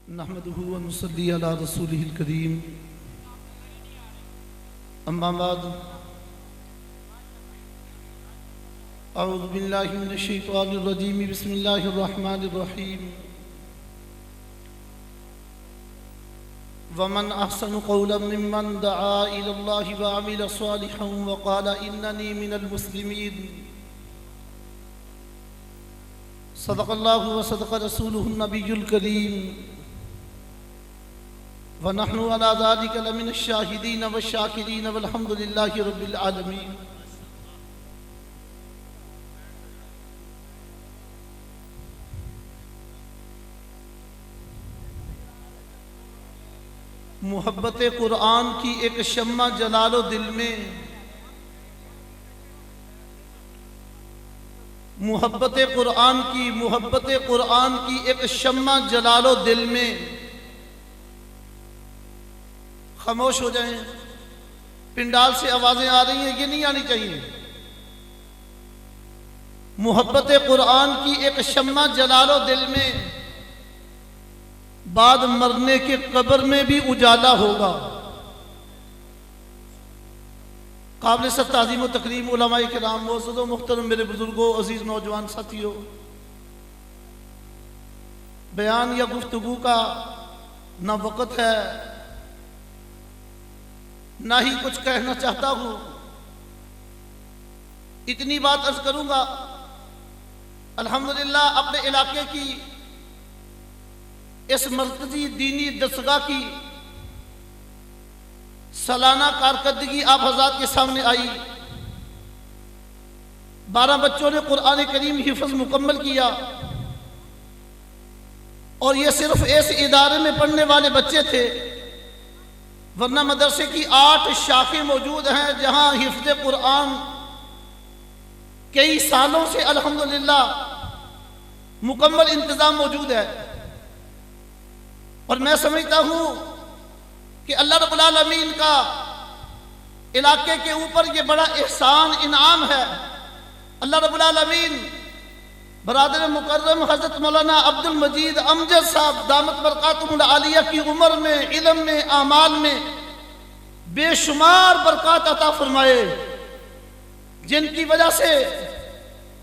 नहमदुहु व नुसल्ली अला रसूलिहिल करीम। अम्मा बाद, अऊज़ु बिल्लाहि मिनश शैतानिर रजीम। बिस्मिल्लाहिर रहमानिर रहीम। वमन अहसनु क़ौलन मिम्मन दआ इलल्लाहि व अमिल सालिहन व क़ाल इन्ननी मिनल मुस्लिमीन। सदक़ल्लाहु व सदक़ रसूलुहुन नबियुल करीम व नहनु अला ज़ालिका लमिनश शाहिदीन व शाकिरीन वल्हम्दुलिल्लाहि रब्बिल आलमीन। मुहब्बत कुरान की एक शम्मा जलालो दिल में, मुहब्बत कुरान की एक शम्मा जलालो दिल में। खामोश हो जाएं, पिंडाल से आवाजें आ रही हैं, ये नहीं आनी चाहिए। मुहब्बत कुरान की एक शम्मा जलालो दिल में, बाद मरने के कब्र में भी उजाला होगा। काबिल सब ताज़ीम व तकरीम उलमाए किराम, मोअज़्ज़ज़ मुहतरम मेरे बुजुर्गों, अजीज नौजवान साथियों, बयान या गुफ्तगू का ना वक़्त है, ना ही कुछ कहना चाहता हूँ। इतनी बात अर्ज करूंगा, अल्हम्दुलिल्लाह अपने इलाके की इस मरकजी दीनी दरसगाह की सालाना कारकर्दगी आप हज़रात के सामने आई। 12 बच्चों ने कुरान करीम हिफ्ज़ मुकम्मल किया, और ये सिर्फ ऐसे इदारे में पढ़ने वाले बच्चे थे, वरना मदरसे की 8 शाखें मौजूद हैं जहां हिफ्ज़ कुरान कई सालों से अल्हम्दुलिल्लाह मुकम्मल इंतज़ाम मौजूद है। और मैं समझता हूं कि अल्लाह रब्बुल आलमीन का इलाके के ऊपर ये बड़ा एहसान इनाम है। अल्लाह रब्बुल आलमीन बरादर मुकर्रम हज़रत मौलाना अब्दुल मजीद अमजद साहब दामत बरकातुहुल आलिया की उम्र में, इल्म में, आमाल में बेशुमार बरकत अता फरमाए, जिनकी वजह से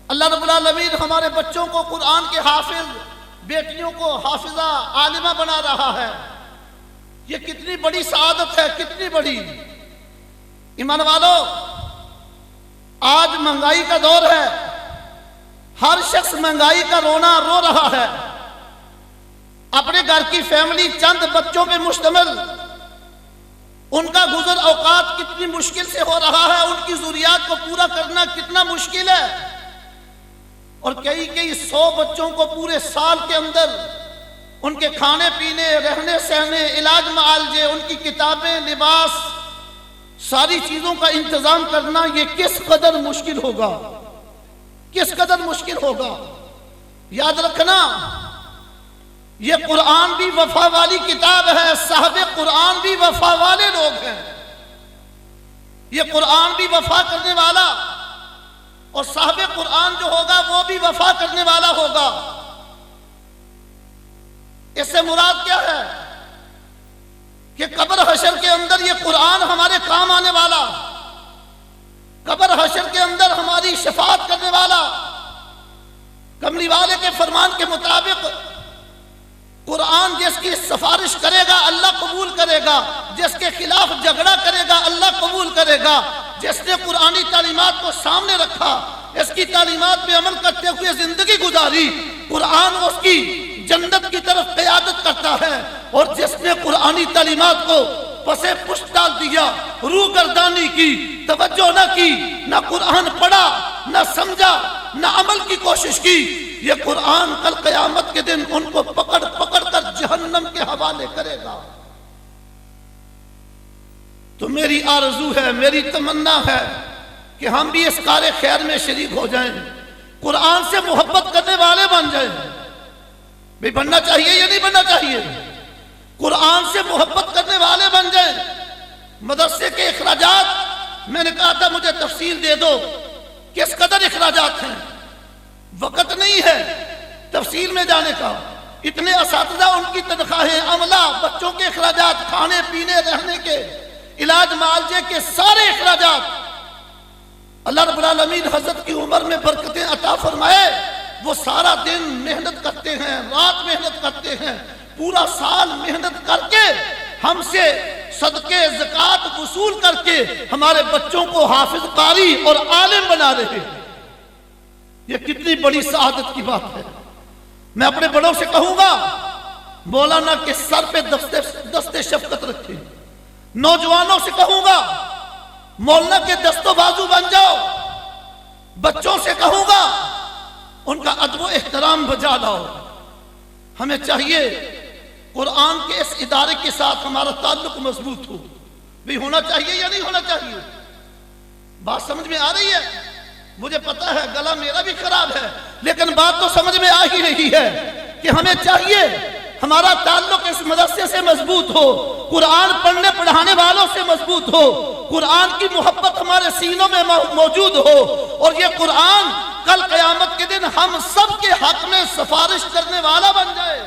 अल्लाह रब्बुल आलमीन हमारे बच्चों को कुरान के हाफिज, बेटियों को हाफिजा आलिमा बना रहा है। ये कितनी बड़ी सआदत है, कितनी बड़ी। ईमान वालों, आज महंगाई का दौर है, हर शख्स महंगाई का रोना रो रहा है। अपने घर की फैमिली चंद बच्चों पे मुश्तमिल, उनका गुजर औकात कितनी मुश्किल से हो रहा है, उनकी जरूरियात को पूरा करना कितना मुश्किल है। और कई 100 बच्चों को पूरे साल के अंदर उनके खाने पीने, रहने सहने, इलाज मुआलजे, उनकी किताबें, लिबास, सारी चीजों का इंतजाम करना, ये किस कदर मुश्किल होगा, किस कदर मुश्किल होगा। याद रखना, ये कुरान भी वफा वाली किताब है, साहबे कुरान भी वफा वाले लोग हैं। ये कुरान भी वफा करने वाला, और साहबे कुरान जो होगा वो भी वफा करने वाला होगा। इससे मुराद क्या है कि कब्र हशर के अंदर ये कुरान हमारे काम आने वाला, कब्र हशर के अंदर हमारी शफाअत करने वाला, कमली वाले के फरमान के मुताबिक कुरान जिसकी सिफारिश करेगा अल्लाह कबूल करेगा, जिसके खिलाफ झगड़ा करेगा अल्लाह कबूल करेगा। जिसने कुरानी तालीमात को सामने रखा, इसकी तालीमात पे अमल करते हुए जिंदगी गुजारी, कुरान उसकी जन्नत की तरफ क़यादत करता है। और जिसने कुरानी तालीमात को पसे पुष्ट डाल दिया, रूह गर्दानी की, तवज्जो न की, न कुरान पढ़ा, न समझा, न अमल की कोशिश की, ये कुरान कल क़यामत के दिन उनको पकड़ पकड़ कर जहन्नम के हवाले करेगा। तो मेरी आरज़ू है, मेरी तमन्ना है कि हम भी इस कार्य खैर में शरीक हो जाएं, कुरान से मोहब्बत करने वाले बन जाएं। भी बनना चाहिए या नहीं बनना चाहिए? कुरान से मोहब्बत करने वाले बन जाएं। मदरसे के इखराजात, मैंने कहा था मुझे तफसील दे दो, किस कदर इखराजात हैं। वक़्त नहीं है तफसील में जाने का, इतने असातिज़ा, उनकी तनख्वाहें, अमला, बच्चों के अखराजात, खाने पीने रहने के, इलाज मालजे के सारे अखराजात अल्लाह रब्बुल आलमीन हजरत की उम्र में बरकतें अता फरमाए। वो सारा दिन मेहनत करते हैं, रात मेहनत करते हैं, पूरा साल मेहनत करके हमसे सदके ज़कात वसूल करके हमारे बच्चों को हाफिज कारी और आलिम बना रहे हैं। ये कितनी बड़ी सआदत की बात है। मैं अपने बड़ों से कहूंगा, मौलाना के सर पे दस्ते शफकत रखें। नौजवानों से कहूंगा, मौलाना के दस्तो बाजू बन जाओ। बच्चों से कहूंगा, उनका अदब एहतराम बजा लाओ। हमें चाहिए कुरान के इस इदारे के साथ हमारा ताल्लुक मजबूत हो। भी होना चाहिए या नहीं होना चाहिए? बात समझ में आ रही है? मुझे पता है गला मेरा भी खराब है, लेकिन बात तो समझ में आ ही रही है कि हमें चाहिए हमारा ताल्लुक इस मदरसे से मजबूत हो, कुरान पढ़ने पढ़ाने वालों से मजबूत हो, कुरान की मोहब्बत हमारे सीनों में मौजूद हो, और ये कुरान कल क़यामत के दिन हम सब के हक में सिफारिश करने वाला बन जाए।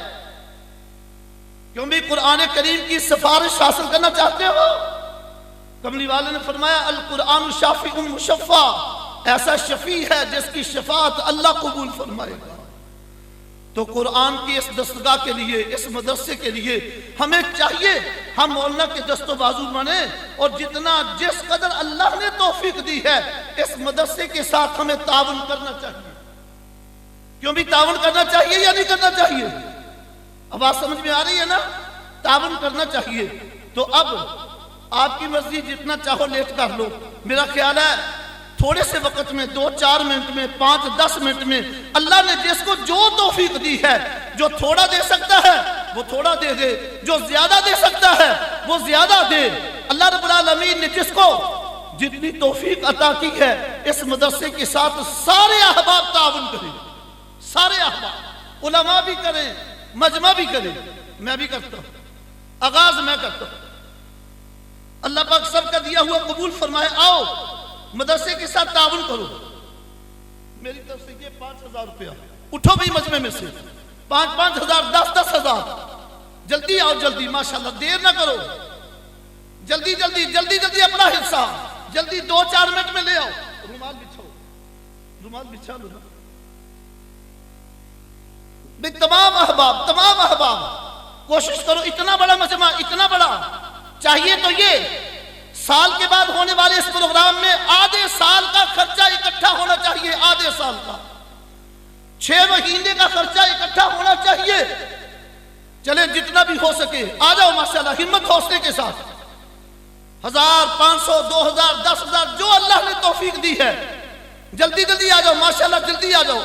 क्यों भी कुरान करीम की सिफारिश हासिल करना चाहते हो? कमली वाले ने फरमाया, अल कुरान शाफी मुशफ़ा, ऐसा शफी है जिसकी शफात अल्लाह कबूल फरमाएगा। तो कुरान की इस दस्तगाह के लिए, इस मदरसे के लिए हमें चाहिए हम मौलाना के दस्तो बाजू बने, और जितना जिस कदर अल्लाह ने तौफीक दी है इस मदरसे के साथ हमें तावन करना चाहिए। क्यों भी तावन करना चाहिए या नहीं करना चाहिए? अब बात समझ में आ रही है ना? तावन करना चाहिए। तो अब आपकी मर्जी, जितना चाहो लेट कर लो। मेरा ख्याल है थोड़े से वक्त में, 2-4 मिनट में, 5-10 मिनट में अल्लाह ने जिसको जो तौफीक दी है, जो थोड़ा दे सकता है वो थोड़ा दे दे, जो ज्यादा दे सकता है वो ज्यादा दे। अल्लाह रब्बुल आलमीन ने जिसको जितनी तौफीक अता की है, इस मदरसे के साथ सारे अहबाब ताउन करें, सारे अहबाब, उलमा भी करें, मजमा भी करें। मैं भी करता हूं, आगाज मैं करता हूं। अल्लाह पाक सबका दिया हुआ कबूल फरमाए। आओ मदरसे के साथ ताउन करो। मेरी तरफ से ये 5,000 रुपया, उठो भाई मजमे में से, 5-5 हजार, 10-10 हजार। जल्दी आओ, जल्दी, माशाल्लाह, देर ना करो, जल्दी जल्दी जल्दी जल्दी अपना हिस्सा जल्दी 2-4 मिनट में ले आओ। रुमाल बिछाओ, रुमाल बिछा लो ना भाई। तमाम अहबाब कोशिश करो, इतना बड़ा मजमा, इतना बड़ा चाहिए। तो ये साल के बाद होने वाले इस प्रोग्राम में आधे साल का खर्चा इकट्ठा होना चाहिए, आधे साल का, 6 महीने का खर्चा इकट्ठा होना चाहिए। चले जितना भी हो सके आ जाओ माशाल्लाह, हिम्मत हौसले के साथ। 1000, 500, 2000, 10,000 जो अल्लाह ने तौफीक दी है, जल्दी जल्दी आ जाओ माशाल्लाह, जल्दी आ जाओ,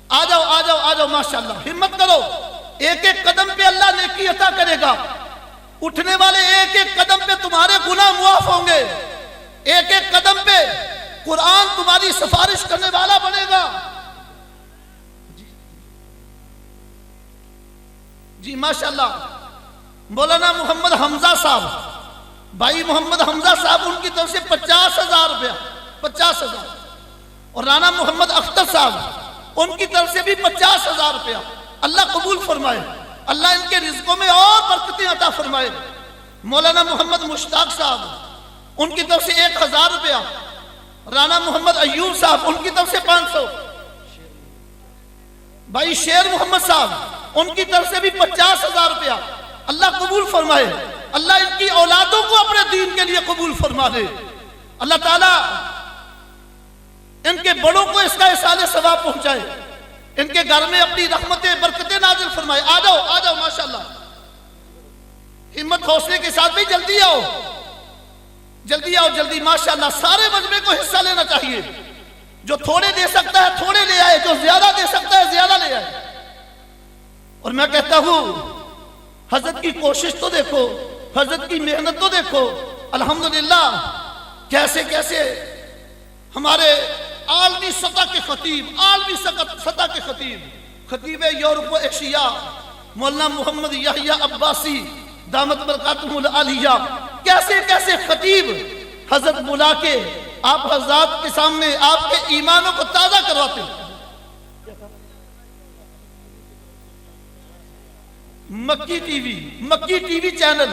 आ जाओ आ जाओ आ जाओ माशाल्लाह। हिम्मत करो, एक एक कदम पे अल्लाह नेकी अता करेगा। उठने वाले एक एक कदम पे तुम्हारे गुनाह मुआफ होंगे, एक एक कदम पे कुरान तुम्हारी सिफारिश करने वाला बनेगा। जी माशाल्लाह। मौलाना मोहम्मद हमजा साहब, भाई मोहम्मद हमजा साहब, उनकी तरफ से 50,000 रुपया, 50,000। और राना मोहम्मद अख्तर साहब, उनकी तरफ से भी 50,000 रुपया। अल्लाह कबूल फरमाए, अल्लाह इनके रिज़्क़ों में और बरकतें अता फरमाए। मौलाना मोहम्मद मुश्ताक साहब, उनकी तरफ से 1,000 रुपया। राना मोहम्मद अय्यूब साहब, उनकी तरफ से 500। भाई शेर मोहम्मद साहब, उनकी तरफ से भी 50,000 रुपया। अल्लाह कबूल फरमाए, अल्लाह इनकी औलादों को अपने दीन के लिए कबूल फरमा दे। अल्लाह ताला इनके बड़ों को इसका इसाले सवाब पहुंचाए, इनके घर में अपनी रहमतें बरकतें नाजिल फरमाए। आ जाओ माशाल्लाह, हिम्मत हौसले के साथ भी जल्दी आओ, जल्दी आओ, जल्दी माशाल्लाह। सारे मजमे को हिस्सा लेना चाहिए। जो थोड़े दे सकता है थोड़े ले आए, जो ज्यादा दे सकता है ज्यादा ले आए। और मैं कहता हूं हजरत की कोशिश तो देखो, हजरत की मेहनत तो देखो। अल्हम्दुलिल्लाह कैसे कैसे हमारे आलमी सतह के खतीब, आलमी सतह के खतीब यूरोप एशिया मौलाना मोहम्मद यहया अब्बासी दामत बरकातुहुल आलिया, कैसे कैसे खतीब हजरत बुला के आप हजरात के सामने आपके ईमानों को ताज़ा करवाते हैं। मक्की टीवी चैनल,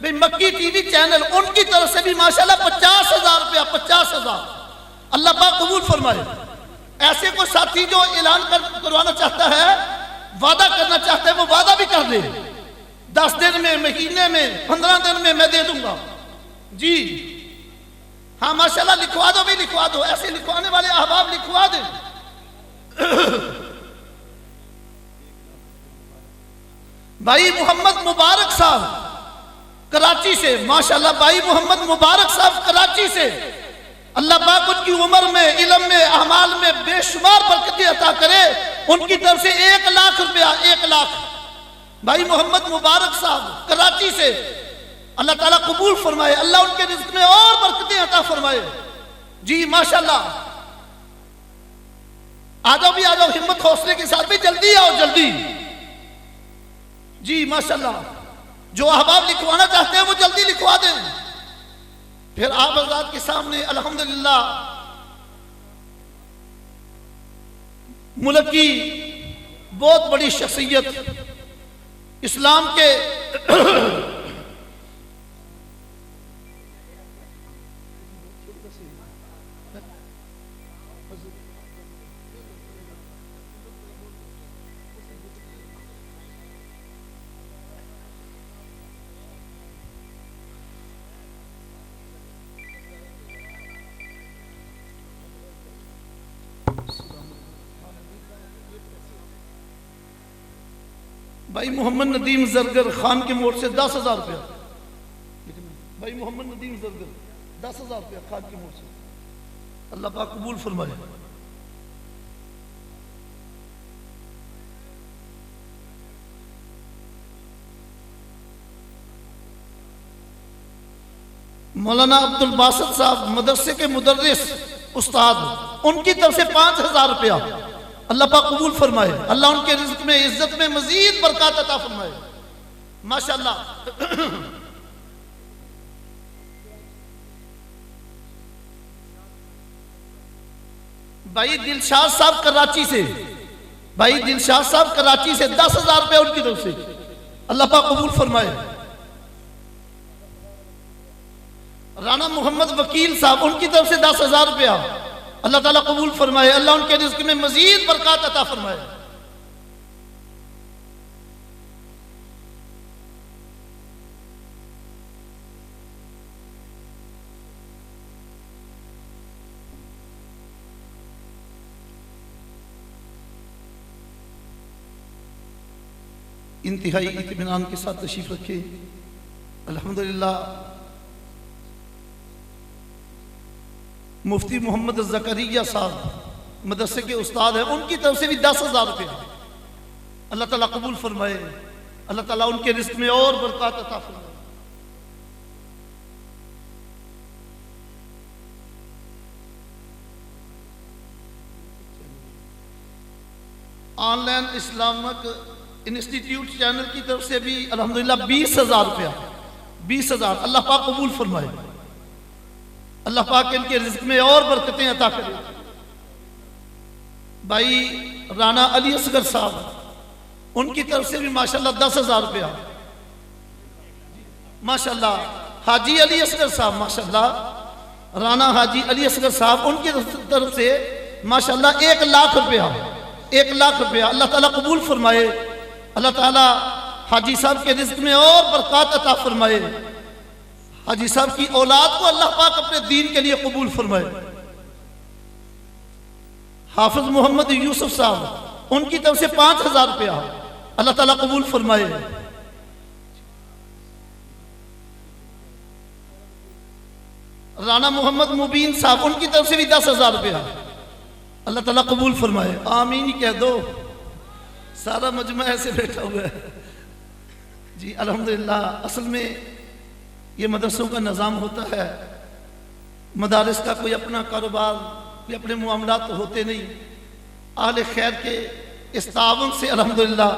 भाई मक्की टीवी चैनल उनकी तरफ से भी माशाल्लाह 50,000 रुपया, 50,000 अल्लाह पाक कबूल फरमाए। ऐसे कोई साथी जो ऐलान करवाना चाहता है, वादा करना चाहता है, वो वादा भी कर ले, 10 दिन में, महीने में, 15 दिन में मैं दे दूंगा जी। हाँ माशाल्लाह लिखवा दो भी, लिखवा दो, ऐसे लिखवाने वाले अहबाब लिखवा दे। भाई मोहम्मद मुबारक साहब कराची से, माशाल्लाह भाई मोहम्मद मुबारक साहब कराची से, अल्लाह पाक उनकी उम्र में, इल्म में, अमाल में बेशुमार बरकतें अता करे। उनकी तरफ से 1 लाख रुपया, 1 लाख भाई मोहम्मद मुबारक साहब कराची से, अल्लाह ताला कबूल फरमाए, अल्लाह उनके रिज़्क़ में और बरकतें अता फरमाए जी माशाल्लाह। आ जाओ भी, आ जाओ, हिम्मत हौसले के साथ भी, जल्दी आओ, जल्दी जी माशाल्लाह। जो अहबाब लिखवाना चाहते हैं वो जल्दी लिखवा दें। फिर आप हज़रात के सामने अल्हम्दुलिल्लाह मुल्क की बहुत बड़ी शख्सियत, इस्लाम के भाई मोहम्मद नदीम जरगर खान के मोड़ से 10,000 रुपया, भाई मोहम्मद नदीम जरगर 10,000 रुपया खान के मोड़ से, अल्लाह पाक कबूल फरमाए। मौलाना अब्दुल बासित साहब मदरसे के मुदर्रिस उस्ताद, उनकी तरफ से 5,000 रुपया, अल्लाह पाक कबूल फरमाए, अल्लाह उनके रिज़्क़ में, इज्जत में मजीद बरकत अता फरमाए माशाल्लाह। भाई दिलशाद साहब कराची से, भाई दिलशाद साहब कराची से 10,000 रुपया उनकी तरफ से, अल्लाह पाक कबूल फरमाए। राना मोहम्मद वकील साहब, उनकी तरफ से 10,000 रुपया, अल्लाह ताला कबूल फरमाए, अल्लाह उनके रिज़्क़ में मजीद बरकत अता फरमाए। इंतहाई इत्मीनान के साथ तशरीफ रखे। अल्हम्दुलिल्लाह मुफ्ती मोहम्मद ज़करिया साहब मदरसे के उस्ताद हैं, उनकी तरफ से भी 10,000 रुपये, अल्लाह ताला कबूल फरमाए, अल्लाह ताला उनके रिज़्क़ में और बरकत अता फरमाए। ऑनलाइन इस्लामिक इंस्टीट्यूट चैनल की तरफ से भी अल्हम्दुलिल्लाह 20,000 रुपया, 20,000, अल्लाह पाक कबूल फरमाए, अल्लाह पाक इनके रिज़्क़ में और बरकतें अता करे। भाई राना अली असगर साहब, उनकी तरफ से भी माशाल्लाह 10,000 रुपया, माशाल्लाह। हाजी अली असगर साहब, माशाल्लाह राना हाजी अली असगर साहब, उनकी तरफ से माशाल्लाह 1 लाख रुपया, 1 लाख रुपया, अल्लाह ताला कबूल फरमाए, अल्लाह ताला हाजी साहब के रिज़्क़ में और बरकत अता फरमाए, हाजी साहब की औलाद को अल्लाह पाक अपने दीन के लिए कबूल फरमाए। हाफिज मोहम्मद यूसुफ साहब, उनकी तरफ से 5,000 रुपया, अल्लाह ताला कबूल फरमाए। राना मोहम्मद मुबीन साहब, उनकी तरफ से भी 10,000 रुपया, अल्लाह ताला कबूल फरमाए। आमीन ही कह दो, सारा मजमा ऐसे बैठा हुआ है जी। अल्हम्दुलिल्लाह असल में ये मदरसों का निज़ाम होता है, मदारिस का कोई अपना कारोबार, कोई अपने मामलात तो होते नहीं, आले खैर के इस तावन से अल्हम्दुलिल्लाह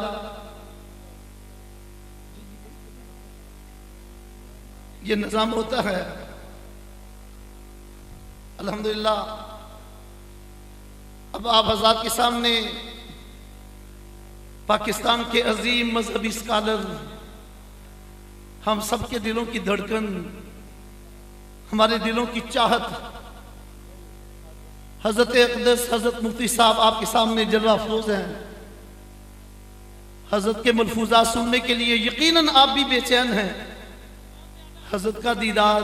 ये निज़ाम होता है। अल्हम्दुलिल्लाह अब आप हज़रात के सामने पाकिस्तान के अजीम मजहबी स्कॉलर, हम सब के दिलों की धड़कन, हमारे दिलों की चाहत, हजरत अक़दस हजरत मुफ्ती साहब आपके सामने जलवा अफरोज हैं। हजरत के मलफूजात सुनने के लिए यकीनन आप भी बेचैन हैं। हजरत का दीदार,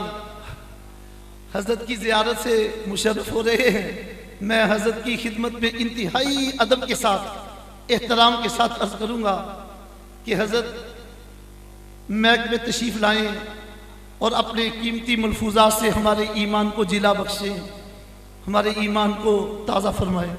हजरत की ज़ियारत से मुशर्रफ हो रहे हैं। मैं हजरत की खिदमत में इंतहाई अदब के साथ, एहतराम के साथ अर्ज करूँगा कि हजरत मैक में तशरीफ़ लाएँ और अपने कीमती मलफूजात से हमारे ईमान को जिला बख्शें, हमारे ईमान को ताज़ा फरमाएं।